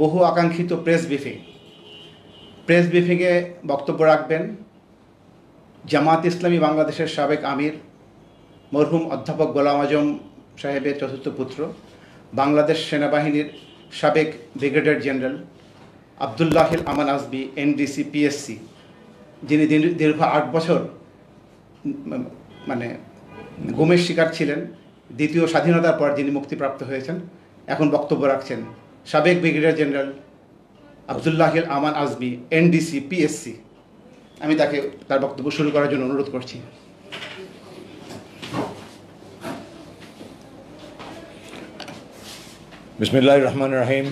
বহু আকাঙ্ক্ষিত প্রেস ব্রিফিংয়ে বক্তব্য রাখবেন জামাত ইসলামী বাংলাদেশের সাবেক আমির মরহুম অধ্যাপক গোলাম আজম সাহেবের চতুর্থ পুত্র, বাংলাদেশ সেনাবাহিনীর সাবেক ব্রিগেডিয়ার জেনারেল আবদুল্লাহিল আমান আজমি, এনডিসি পিএসসি, যিনি দীর্ঘ 8 বছর গুমের শিকার ছিলেন, দ্বিতীয় স্বাধীনতার পর যিনি মুক্তিপ্রাপ্ত হয়েছেন, এখন বক্তব্য রাখছেন সাবেক ব্রিগেডিয়ার জেনারেল আবদুল্লাহিল আমান আজমি, এনডিসি পিএসসি। আমি তার বক্তব্য শুরু করার জন্য অনুরোধ করছি। বিসমিল্লাহির রহমানির রহিম।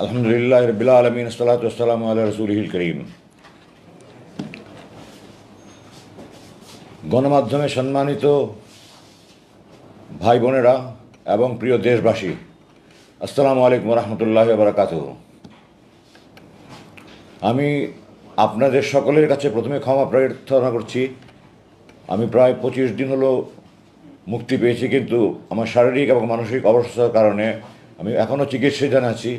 আলহামদুলিল্লাহি রাব্বিল আলামিন, আসসালাতু ওয়াসসালামু আলা রাসূলিহিল কারীম। গণমাধ্যমে সম্মানিত ভাই বোনেরা এবং প্রিয় দেশবাসী, আসসালামু আলাইকুম ওয়া রাহমাতুল্লাহি ওয়া বারাকাতুহু। আমি আপনাদের সকলের কাছে প্রথমে ক্ষমা প্রার্থনা করছি। আমি প্রায় 25 দিন হলো মুক্তি পেয়েছি, কিন্তু আমার শারীরিক এবং মানসিক অবস্থার কারণে আমি এখনও চিকিৎসাধীন আছি।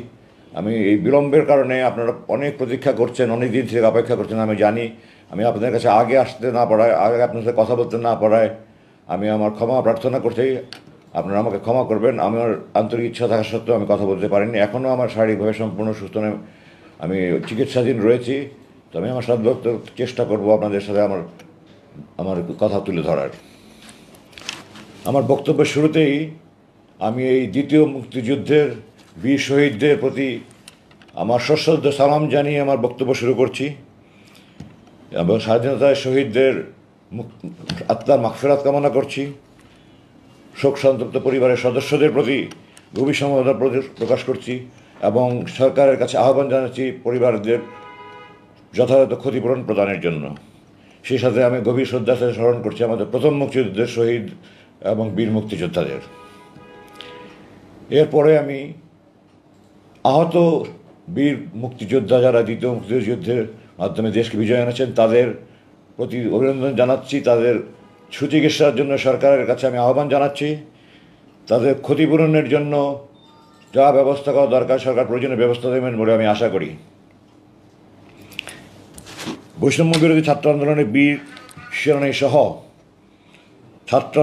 আমি এই বিলম্বের কারণে আপনারা অনেক প্রতীক্ষা করছেন, অনেক দিন থেকে অপেক্ষা করছেন। আমি জানি আমি আপনাদের কাছে আগে আসতে না পারায়, আগে আপনার সাথে কথা বলতে না পারায় আমি আমার ক্ষমা প্রার্থনা করছি। আপনারা আমাকে ক্ষমা করবেন। আমার আন্তরিক ইচ্ছা থাকা সত্ত্বেও আমি কথা বলতে পারিনি। এখনও আমার শারীরিকভাবে সম্পূর্ণ সুস্থ নয়, আমি চিকিৎসাধীন রয়েছি। তো আমি আমার সাধ্য চেষ্টা করব আপনাদের সাথে আমার কথা তুলে ধরার। আমার বক্তব্যের শুরুতেই আমি এই দ্বিতীয় মুক্তিযুদ্ধের বীর শহীদদের প্রতি আমার সশ্রদ্ধ সালাম জানিয়ে আমার বক্তব্য শুরু করছি এবং স্বাধীনতায় শহীদদের আত্মার মাগফিরাত কামনা করছি। শোক সন্তপ্ত পরিবারের সদস্যদের প্রতি গভীর সমবেদনা প্রকাশ করছি এবং সরকারের কাছে আহ্বান জানাচ্ছি পরিবারদের যথাযথ ক্ষতিপূরণ প্রদানের জন্য। সেই সাথে আমি গভীর শ্রদ্ধার সাথে স্মরণ করছি আমাদের প্রথম মুক্তিযুদ্ধের শহীদ এবং বীর মুক্তিযোদ্ধাদের। এরপরে আমি আহত বীর মুক্তিযোদ্ধা যারা দ্বিতীয় মুক্তিযুদ্ধের মাধ্যমে দেশকে বিজয় এনেছেন তাদের প্রতি অভিনন্দন জানাচ্ছি। তাদের সুচিকিৎসার জন্য সরকারের কাছে আমি আহ্বান জানাচ্ছি। তাদের ক্ষতিপূরণের জন্য যা ব্যবস্থা করা দরকার সরকার প্রয়োজনীয় ব্যবস্থা দেবেন বলে আমি আশা করি। বৈষম্য বিরোধী ছাত্র আন্দোলনের বীর শিরোনামী সহ ছাত্র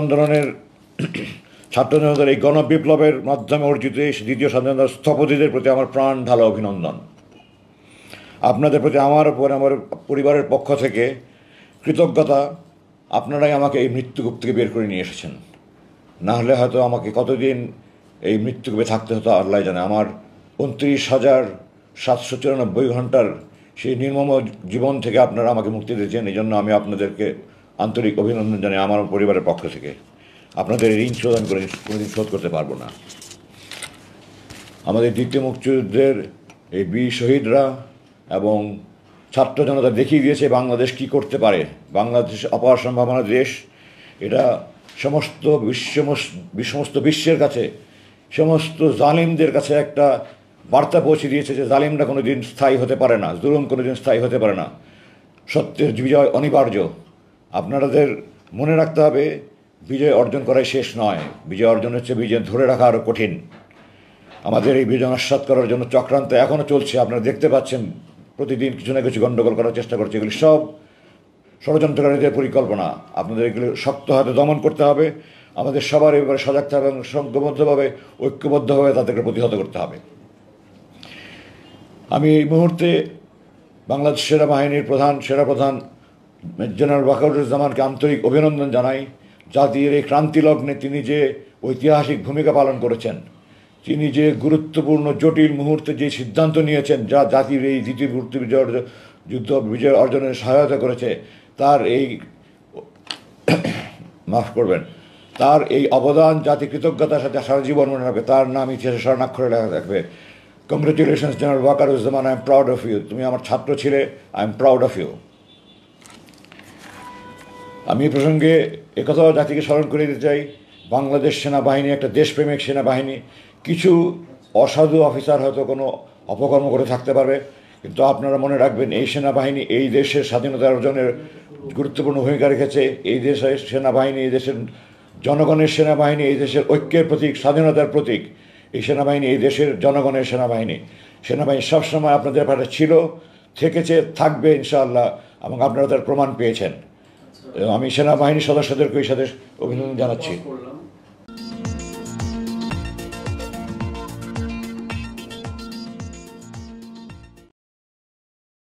জনতার এই গণবিপ্লবের মাধ্যমে অর্জিত দ্বিতীয় স্বাধীনতার স্থপতিদের প্রতি আমার প্রাণ ঢালা অভিনন্দন। আপনাদের প্রতি আমার পরিবারের পক্ষ থেকে কৃতজ্ঞতা। আপনারাই আমাকে এই মৃত্যুকূপ থেকে বের করে নিয়ে এসেছেন। না হলে হয়তো আমাকে কতদিন এই মৃত্যুকূপে থাকতে হতো আল্লাহ জানে। আমার 29,794 ঘন্টার সেই নির্মম জীবন থেকে আপনারা আমাকে মুক্তি দিয়েছেন। এই জন্য আমি আপনাদেরকে আন্তরিক অভিনন্দন জানাই আমার পরিবারের পক্ষ থেকে। আপনাদের ঋণ শোধন করে কোনোদিন শোধ করতে পারবো না। আমাদের দ্বিতীয় মুক্তিযুদ্ধের এই বীর শহীদরা এবং ছাত্র জনতা দেখিয়ে দিয়েছে বাংলাদেশ কি করতে পারে। বাংলাদেশ অপার সম্ভাবনা দেশ। এটা সমস্ত বিশ্বের কাছে, সমস্ত জালিমদের কাছে একটা বার্তা পৌঁছে দিয়েছে যে জালিমরা কোনো দিন স্থায়ী হতে পারে না, জুলুম কোনো দিন স্থায়ী হতে পারে না। সত্যের বিজয় অনিবার্য। আপনাদের মনে রাখতে হবে, বিজয় অর্জন করাই শেষ নয়। বিজয় অর্জন হচ্ছে বিজয় ধরে রাখা আরও কঠিন। আমাদের এই বিজয় নস্যাৎ করার জন্য চক্রান্ত এখনও চলছে। আপনারা দেখতে পাচ্ছেন প্রতিদিন কিছু না কিছু গণ্ডগোল করার চেষ্টা করছে। এগুলি সব ষড়যন্ত্রকারীদের পরিকল্পনা। আপনাদের এগুলো শক্ত হাতে দমন করতে হবে। আমাদের সবার এবারে সজাগ থাকা এবং সংঘবদ্ধভাবে ঐক্যবদ্ধভাবে তাদেরকে প্রতিহত করতে হবে। আমি এই মুহূর্তে বাংলাদেশ সেনাবাহিনীর সেনাপ্রধান জেনারেল ওয়াকারুজ্জামানকে আন্তরিক অভিনন্দন জানাই। জাতির এই ক্রান্তিলগ্নে তিনি যে ঐতিহাসিক ভূমিকা পালন করেছেন, তিনি যে গুরুত্বপূর্ণ জটিল মুহূর্তে যে সিদ্ধান্ত নিয়েছেন যা জাতির এই দ্বিতীয় যুদ্ধ বিজয় অর্জনের সহায়তা করেছে, তার এই অবদান জাতি কৃতজ্ঞতার সাথে সারা জীবন মনে রাখবে। তার নাম ইতিহাসে স্বর্ণাক্ষরে লেখা থাকবে। Congratulations general Wakeruzzaman, I am proud of you. তুমি আমার ছাত্র ছিলে, I am proud of you. আমি এই প্রসঙ্গে একথাও জাতিকে স্মরণ করে দিতে চাই, বাংলাদেশ সেনাবাহিনী একটা দেশপ্রেমিক সেনাবাহিনী। কিছু অসাধু অফিসার হয়তো কোনো অপকর্ম করে থাকতে পারবে, কিন্তু আপনারা মনে রাখবেন এই সেনাবাহিনী এই দেশের স্বাধীনতা অর্জনের গুরুত্বপূর্ণ ভূমিকা রেখেছে। এই দেশের সেনাবাহিনী, এই দেশের জনগণের সেনাবাহিনী এই দেশের ঐক্যের প্রতীক, স্বাধীনতার প্রতীক। এই সেনাবাহিনী এই দেশের জনগণের সেনাবাহিনী। সেনাবাহিনী সবসময় আপনাদের পাশে ছিল, থেকেছে, থাকবে ইনশাআল্লাহ, এবং আপনারা তার প্রমাণ পেয়েছেন। আমি সেনাবাহিনীর সদস্যদেরকে এই সাথে অভিনন্দন জানাচ্ছি।